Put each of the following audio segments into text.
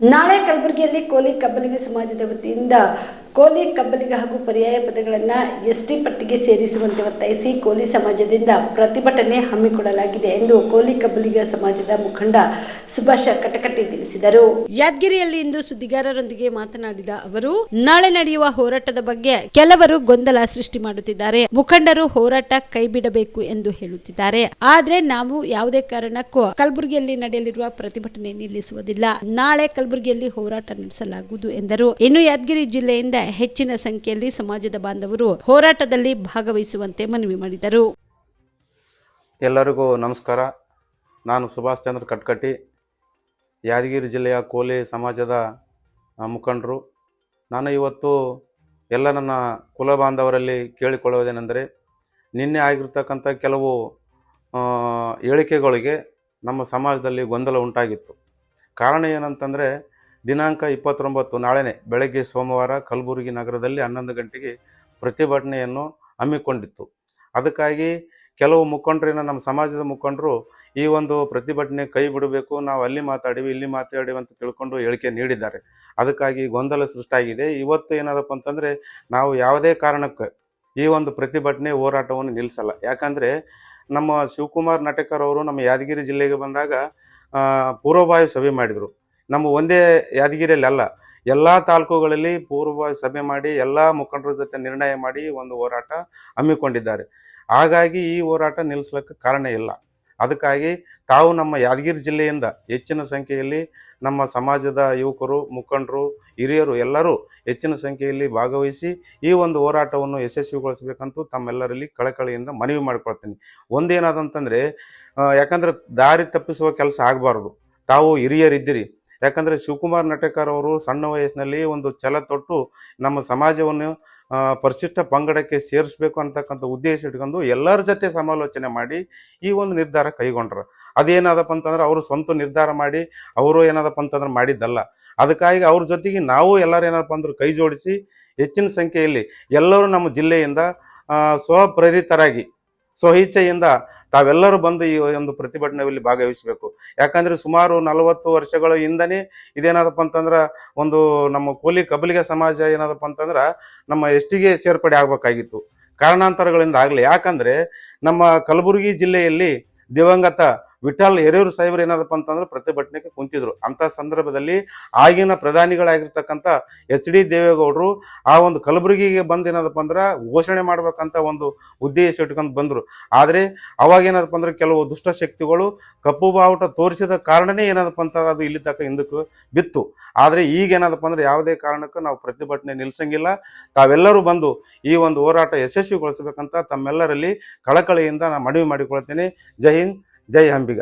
ನಾಳೆ ಕಲಬುರಗಿಯಲ್ಲಿ ಕೋಲಿ ಕಬ್ಬಲಿಗ ಸಮಾಜದ ವತಿಯಿಂದ ಕೋಲಿ ಕಬ್ಬಲಿಗ ಹಾಗೂ ಪರ್ಯಾಯ ಪದಗಳನ್ನು ಎಸ್ಟಿ ಪಟ್ಟಿಗೆ ಸೇರಿಸುವಂತೆ ಒತ್ತಾಯಿಸಿ ಕೋಲಿ ಸಮಾಜದಿಂದ ಪ್ರತಿಭಟನೆ ಹಮ್ಮಿಕೊಳ್ಳಲಾಗಿದೆ ಎಂದು ಕೋಲಿ ಕಬ್ಬಲಿಗ ಸಮಾಜದ ಮುಖಂಡ ಸುಭಾಷ ಕಟಕಟ್ಟಿ ತಿಳಿಸಿದರು. ಯಾದಗಿರಿಯಲ್ಲಿ ಇಂದು ಸುದ್ದಿಗಾರರೊಂದಿಗೆ ಮಾತನಾಡಿದ ಅವರು, ನಾಳೆ ನಡೆಯುವ ಹೋರಾಟದ ಬಗ್ಗೆ ಕೆಲವರು ಗೊಂದಲ ಸೃಷ್ಟಿ ಮಾಡುತ್ತಿದ್ದಾರೆ. ಮುಖಂಡರು ಹೋರಾಟ ಕೈಬಿಡಬೇಕು ಎಂದು ಹೇಳುತ್ತಿದ್ದಾರೆ. ಆದರೆ ನಾವು ಯಾವುದೇ ಕಾರಣಕ್ಕೂ ಕಲಬುರಗಿಯಲ್ಲಿ ನಡೆಯಲಿರುವ ಪ್ರತಿಭಟನೆ ನಿಲ್ಲಿಸುವುದಿಲ್ಲ. ನಾಳೆ ಕಲಬುರಗಿಯಲ್ಲಿ ಹೋರಾಟ ನಡೆಸಲಾಗುವುದು ಎಂದರು. ಇನ್ನು ಯಾದಗಿರಿ ಜಿಲ್ಲೆಯಿಂದ ಹೆಚ್ಚಿನ ಸಂಖ್ಯೆಯಲ್ಲಿ ಸಮಾಜದ ಬಾಂಧವರು ಹೋರಾಟದಲ್ಲಿ ಭಾಗವಹಿಸುವಂತೆ ಮನವಿ ಮಾಡಿದರು. ಎಲ್ಲರಿಗೂ ನಮಸ್ಕಾರ. ನಾನು ಸುಭಾಷ್ ಚಂದ್ರ ಕಟ್ಕಟ್ಟಿ, ಯಾದಗಿರಿ ಜಿಲ್ಲೆಯ ಕೋಲಿ ಸಮಾಜದ ಮುಖಂಡರು. ನಾನು ಇವತ್ತು ಎಲ್ಲ ನನ್ನ ಕುಲ ಬಾಂಧವರಲ್ಲಿ ಕೇಳಿಕೊಳ್ಳುವುದೇನೆಂದರೆ, ನಿನ್ನೆ ಆಗಿರ್ತಕ್ಕಂಥ ಕೆಲವು ಹೇಳಿಕೆಗಳಿಗೆ ನಮ್ಮ ಸಮಾಜದಲ್ಲಿ ಗೊಂದಲ ಉಂಟಾಗಿತ್ತು. ಕಾರಣ ಏನಂತಂದರೆ, ದಿನಾಂಕ 29 ನಾಳೆನೇ ಬೆಳಗ್ಗೆ ಸೋಮವಾರ ಕಲಬುರಗಿ ನಗರದಲ್ಲಿ 11 ಗಂಟೆಗೆ ಪ್ರತಿಭಟನೆಯನ್ನು ಹಮ್ಮಿಕೊಂಡಿತ್ತು. ಅದಕ್ಕಾಗಿ ಕೆಲವು ಮುಖಂಡರಿನ ನಮ್ಮ ಸಮಾಜದ ಮುಖಂಡರು ಈ ಒಂದು ಪ್ರತಿಭಟನೆ ಕೈ ಬಿಡಬೇಕು, ನಾವು ಅಲ್ಲಿ ಮಾತಾಡಿವಿ ಇಲ್ಲಿ ಮಾತಾಡಿವಿ ಅಂತ ತಿಳ್ಕೊಂಡು ಹೇಳಿಕೆ ನೀಡಿದ್ದಾರೆ. ಅದಕ್ಕಾಗಿ ಗೊಂದಲ ಸೃಷ್ಟಿಯಾಗಿದೆ. ಇವತ್ತು ಏನದಪ್ಪ ಅಂತಂದರೆ, ನಾವು ಯಾವುದೇ ಕಾರಣಕ್ಕೆ ಈ ಒಂದು ಪ್ರತಿಭಟನೆ ಹೋರಾಟವನ್ನು ನಿಲ್ಲಿಸಲ್ಲ. ಯಾಕಂದರೆ ನಮ್ಮ ಶಿವಕುಮಾರ್ ನಟೇಕರ್ ಅವರು ನಮ್ಮ ಯಾದಗಿರಿ ಜಿಲ್ಲೆಗೆ ಬಂದಾಗ ಪೂರ್ವಭಾವಿ ಸಭೆ ಮಾಡಿದರು. ನಮ್ಮ ಒಂದೇ ಯಾದಗಿರಿಯಲ್ಲಿ ಅಲ್ಲ, ಎಲ್ಲ ತಾಲೂಕುಗಳಲ್ಲಿ ಪೂರ್ವಭಾವಿ ಸಭೆ ಮಾಡಿ ಎಲ್ಲ ಮುಖಂಡರ ಜೊತೆ ನಿರ್ಣಯ ಮಾಡಿ ಒಂದು ಹೋರಾಟ ಹಮ್ಮಿಕೊಂಡಿದ್ದಾರೆ. ಹಾಗಾಗಿ ಈ ಹೋರಾಟ ನಿಲ್ಲಿಸ್ಲಿಕ್ಕೆ ಕಾರಣ ಇಲ್ಲ. ಅದಕ್ಕಾಗಿ ತಾವು ನಮ್ಮ ಯಾದಗಿರಿ ಜಿಲ್ಲೆಯಿಂದ ಹೆಚ್ಚಿನ ಸಂಖ್ಯೆಯಲ್ಲಿ ನಮ್ಮ ಸಮಾಜದ ಯುವಕರು, ಮುಖಂಡರು, ಹಿರಿಯರು ಎಲ್ಲರೂ ಹೆಚ್ಚಿನ ಸಂಖ್ಯೆಯಲ್ಲಿ ಭಾಗವಹಿಸಿ ಈ ಒಂದು ಹೋರಾಟವನ್ನು ಯಶಸ್ವಿಗೊಳಿಸಬೇಕಂತೂ ತಮ್ಮೆಲ್ಲರಲ್ಲಿ ಕಳಕಳಿಯಿಂದ ಮನವಿ ಮಾಡಿಕೊಳ್ತೀನಿ. ಒಂದೇನಾದಂತಂದರೆ, ಯಾಕಂದರೆ ದಾರಿ ತಪ್ಪಿಸುವ ಕೆಲಸ ಆಗಬಾರ್ದು. ತಾವು ಹಿರಿಯರಿದ್ದೀರಿ. ಯಾಕಂದರೆ ಶಿವಕುಮಾರ್ ನಟೇಕರ್ ಅವರು ಸಣ್ಣ ವಯಸ್ಸಿನಲ್ಲಿ ಒಂದು ಛಲ ತೊಟ್ಟು ನಮ್ಮ ಸಮಾಜವನ್ನು ಪರಿಶಿಷ್ಟ ಪಂಗಡಕ್ಕೆ ಸೇರಿಸಬೇಕು ಅಂತಕ್ಕಂಥ ಉದ್ದೇಶ ಇಟ್ಕೊಂಡು ಎಲ್ಲರ ಜೊತೆ ಸಮಾಲೋಚನೆ ಮಾಡಿ ಈ ಒಂದು ನಿರ್ಧಾರ ಕೈಗೊಂಡ್ರು. ಅದೇನಾದಪ್ಪ ಅಂತಂದ್ರೆ, ಅವರು ಸ್ವಂತ ನಿರ್ಧಾರ ಮಾಡಿ ಅವರು ಏನಾದಪ್ಪ ಅಂತಂದ್ರೆ ಮಾಡಿದ್ದಲ್ಲ. ಅದಕ್ಕಾಗಿ ಅವ್ರ ಜೊತೆಗೆ ನಾವು ಎಲ್ಲರೂ ಏನಪ್ಪ ಅಂದ್ರೆ ಕೈ ಜೋಡಿಸಿ ಹೆಚ್ಚಿನ ಸಂಖ್ಯೆಯಲ್ಲಿ ಎಲ್ಲರೂ ನಮ್ಮ ಜಿಲ್ಲೆಯಿಂದ ಸ್ವಪ್ರೇರಿತರಾಗಿ ಸ್ವಇಚ್ಛೆಯಿಂದ ತಾವೆಲ್ಲರೂ ಬಂದು ಈ ಒಂದು ಪ್ರತಿಭಟನೆಯಲ್ಲಿ ಭಾಗವಹಿಸಬೇಕು. ಯಾಕಂದರೆ ಸುಮಾರು 40 ವರ್ಷಗಳ ಹಿಂದನೇ ಇದೇನಾದಪ್ಪ ಅಂತಂದ್ರೆ, ಒಂದು ನಮ್ಮ ಕೋಲಿ ಕಬ್ಬಲಿಗ ಸಮಾಜ ಏನಾದಪ್ಪ ಅಂತಂದ್ರೆ ನಮ್ಮ ಎಸ್ಟಿಗೆ ಸೇರ್ಪಡೆ ಆಗಬೇಕಾಗಿತ್ತು. ಕಾರಣಾಂತರಗಳಿಂದ ಆಗಲಿ. ಯಾಕಂದರೆ ನಮ್ಮ ಕಲಬುರಗಿ ಜಿಲ್ಲೆಯಲ್ಲಿ ದಿವಂಗತ ವಿಠಲ್ ಯರೇೂರು ಸಾಹೇಬರು ಏನಾದಪ್ಪ ಅಂತಂದ್ರೆ ಪ್ರತಿಭಟನೆಗೆ ಕುಂತಿದ್ರು. ಅಂಥ ಸಂದರ್ಭದಲ್ಲಿ ಆಗಿನ ಪ್ರಧಾನಿಗಳಾಗಿರ್ತಕ್ಕಂಥ HD ದೇವೇಗೌಡರು ಆ ಒಂದು ಕಲಬುರಗಿಗೆ ಬಂದು ಏನದಪ್ಪ ಅಂದ್ರೆ ಘೋಷಣೆ ಮಾಡ್ಬೇಕಂತ ಒಂದು ಉದ್ದೇಶ ಇಟ್ಕೊಂಡು ಬಂದರು. ಆದರೆ ಅವಾಗ ಏನದಪ್ಪ ಅಂದ್ರೆ ಕೆಲವು ದುಷ್ಟಶಕ್ತಿಗಳು ಕಪ್ಪು ಬಾವುಟ ತೋರಿಸಿದ ಕಾರಣನೇ ಏನದಪ್ಪ ಅಂತಂದ್ರೆ ಅದು ಇಲ್ಲಿ ತಕ್ಕ ಹಿಂದಕ್ಕೆ ಬಿತ್ತು. ಆದರೆ ಈಗ ಏನದಪ್ಪ ಅಂದ್ರೆ ಯಾವುದೇ ಕಾರಣಕ್ಕೂ ನಾವು ಪ್ರತಿಭಟನೆ ನಿಲ್ಲಿಸಂಗಿಲ್ಲ. ತಾವೆಲ್ಲರೂ ಬಂದು ಈ ಒಂದು ಹೋರಾಟ ಯಶಸ್ವಿಗೊಳಿಸಬೇಕಂತ ತಮ್ಮೆಲ್ಲರಲ್ಲಿ ಕಳಕಳಿಯಿಂದ ನಾನು ಮನವಿ ಮಾಡಿಕೊಳ್ತೇನೆ. Jai Hind, Jai Ambiga.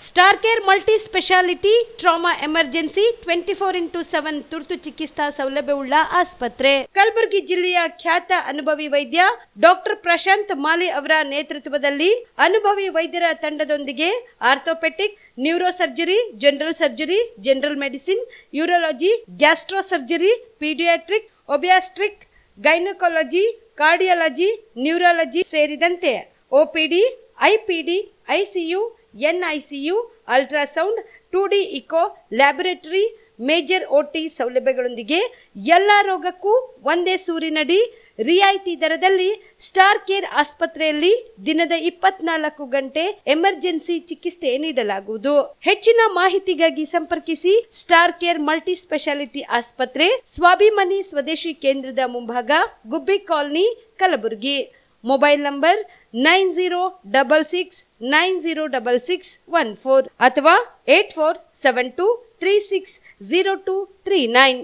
Star care multi speciality trauma emergency 24x7 ತುರ್ತು ಚಿಕಿತ್ಸಾ ಸೌಲಭ್ಯವುಳ್ಳ ಆಸ್ಪತ್ರೆ. ಕಲಬುರಗಿ ಜಿಲ್ಲೆಯ ಖ್ಯಾತ ಅನುಭವಿ ವೈದ್ಯ ಡಾಕ್ಟರ್ ಪ್ರಶಾಂತ್ ಮಾಲಿ ಅವರ ನೇತೃತ್ವದಲ್ಲಿ ಅನುಭವಿ ವೈದ್ಯರ ತಂಡದೊಂದಿಗೆ orthopaedic, neuro surgery, general surgery, general medicine, urology, gastro surgery, paediatric, obstetric, gynaecology, cardiology, neurology ಸೇರಿದಂತೆ OPD, IPD, ICU, NICU, ultrasound, 2D echo, laboratory, major OT ಸೌಲಭ್ಯಗಳೊಂದಿಗೆ ಎಲ್ಲ ರೋಗಕ್ಕೂ ಒಂದೇ ಸೂರಿನಡಿ ರಿಯಾಯಿತಿ ದರದಲ್ಲಿ ಸ್ಟಾರ್ ಕೇರ್ ಆಸ್ಪತ್ರೆಯಲ್ಲಿ ದಿನದ 24 ಗಂಟೆ ಎಮರ್ಜೆನ್ಸಿ ಚಿಕಿತ್ಸೆ ನೀಡಲಾಗುವುದು. ಹೆಚ್ಚಿನ ಮಾಹಿತಿಗಾಗಿ ಸಂಪರ್ಕಿಸಿ ಸ್ಟಾರ್ ಕೇರ್ ಮಲ್ಟಿ ಸ್ಪೆಷಾಲಿಟಿ ಆಸ್ಪತ್ರೆ, ಸ್ವಾಭಿಮಾನಿ ಸ್ವದೇಶಿ ಕೇಂದ್ರದ ಮುಂಭಾಗ, ಗುಬ್ಬಿ ಕಾಲನಿ, ಕಲಬುರಗಿ. ಮೊಬೈಲ್ ನಂಬರ್ 9066906614 ಅಥವಾ 8472360239.